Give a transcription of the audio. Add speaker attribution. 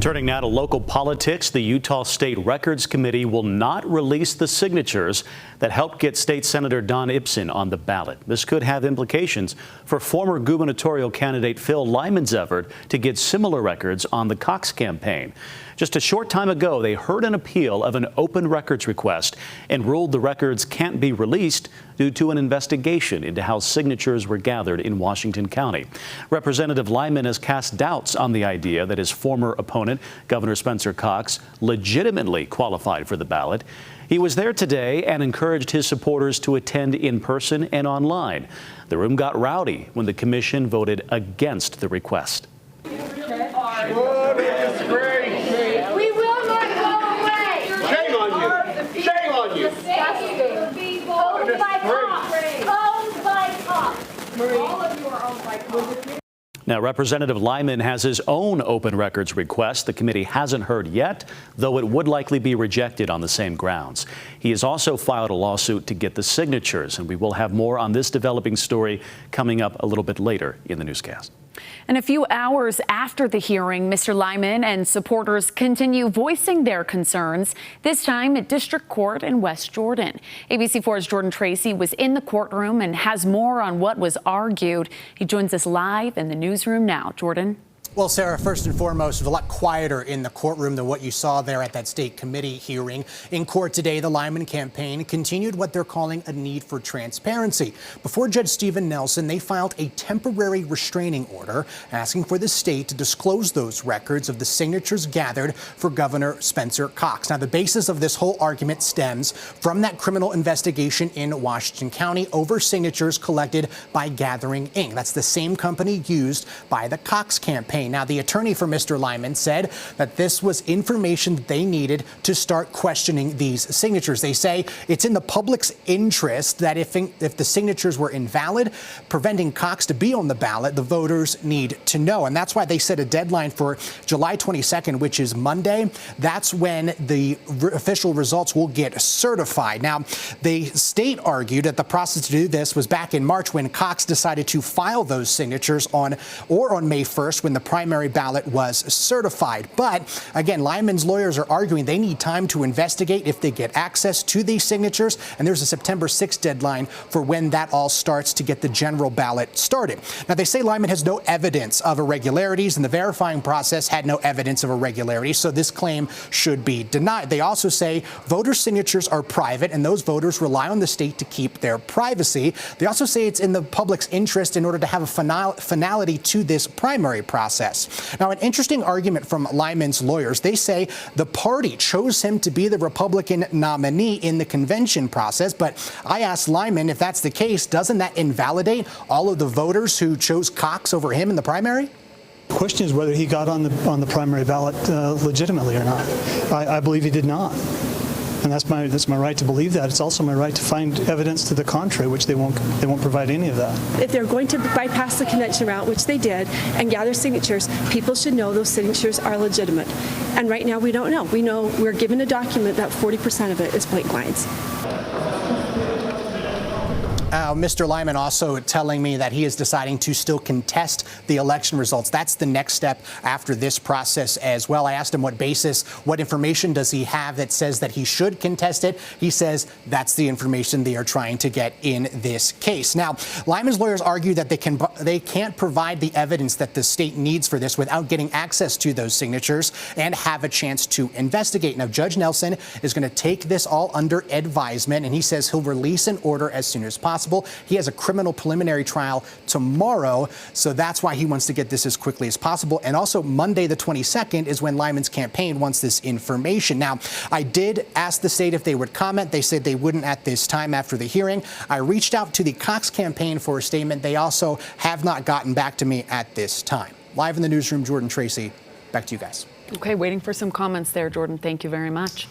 Speaker 1: Turning now to local politics, the Utah State Records Committee will not release the signatures that helped get State Senator Don Ibsen on the ballot. This could have implications for former gubernatorial candidate Phil Lyman's effort to get similar records on the Cox campaign. Just a short time ago, they heard an appeal of an open records request and ruled the records can't be released due to an investigation into how signatures were gathered in Washington County. Representative Lyman has cast doubts on the idea that his former opponent, Governor Spencer Cox, legitimately qualified for the ballot. He was there today and encouraged his supporters to attend in person and online. The room got rowdy when the commission voted against the request.
Speaker 2: We will not go away.
Speaker 3: Shame on you. Shame on you.
Speaker 2: Disgusting. Owned by cops. Owned by cops. All of you are owned by cops.
Speaker 1: Now, Representative Lyman has his own open records request the committee hasn't heard yet, though it would likely be rejected on the same grounds. He has also filed a lawsuit to get the signatures, and we will have more on this developing story coming up a little bit later in the newscast.
Speaker 4: And a few hours after the hearing, Mr. Lyman and supporters continue voicing their concerns, this time at District Court in West Jordan. ABC4's Jordan Tracy was in the courtroom and has more on what was argued. He joins us live in the newsroom now. Jordan.
Speaker 5: Well, Sarah, first and foremost, it was a lot quieter in the courtroom than what you saw there at that state committee hearing. In court today, the Lyman campaign continued what they're calling a need for transparency. Before Judge Stephen Nelson, they filed a temporary restraining order asking for the state to disclose those records of the signatures gathered for Governor Spencer Cox. Now, the basis of this whole argument stems from that criminal investigation in Washington County over signatures collected by Gathering Inc. That's the same company used by the Cox campaign. Now, the attorney for Mr. Lyman said that this was information that they needed to start questioning these signatures. They say it's in the public's interest that if the signatures were invalid, preventing Cox to be on the ballot, the voters need to know. And that's why they set a deadline for July 22nd, which is Monday. That's when the official results will get certified. Now, the state argued that the process to do this was back in March when Cox decided to file those signatures on May 1st when the primary ballot was certified. But again, Lyman's lawyers are arguing they need time to investigate if they get access to these signatures. And there's a September 6th deadline for when that all starts to get the general ballot started. Now, they say Lyman has no evidence of irregularities and the verifying process had no evidence of irregularities. So this claim should be denied. They also say voter signatures are private and those voters rely on the state to keep their privacy. They also say it's in the public's interest in order to have a finality to this primary process. Now, an interesting argument from Lyman's lawyers. They say the party chose him to be the Republican nominee in the convention process. But I asked Lyman, if that's the case, doesn't that invalidate all of the voters who chose Cox over him in the primary?
Speaker 6: The question is whether he got on the primary ballot legitimately or not. I believe he did not. And that's my right to believe that. It's also my right to find evidence to the contrary, which they won't provide any of that.
Speaker 7: If they're going to bypass the convention route, which they did, and gather signatures, people should know those signatures are legitimate. And right now we don't know. We know we're given a document that 40% of it is blank lines.
Speaker 5: Mr. Lyman also telling me that he is deciding to still contest the election results. That's the next step after this process as well. I asked him what basis, what information does he have that says that he should contest it. He says that's the information they are trying to get in this case. Now, Lyman's lawyers argue that they can't provide the evidence that the state needs for this without getting access to those signatures and have a chance to investigate. Now, Judge Nelson is going to take this all under advisement, and he says he'll release an order as soon as possible. He has a criminal preliminary trial tomorrow, so that's why he wants to get this as quickly as possible. And also Monday the 22nd is when Lyman's campaign wants this information. Now, I did ask the state if they would comment. They said they wouldn't at this time after the hearing. I reached out to the Cox campaign for a statement. They also have not gotten back to me at this time. Live in the newsroom, Jordan Tracy, back to you guys.
Speaker 4: Okay, waiting for some comments there, Jordan. Thank you very much.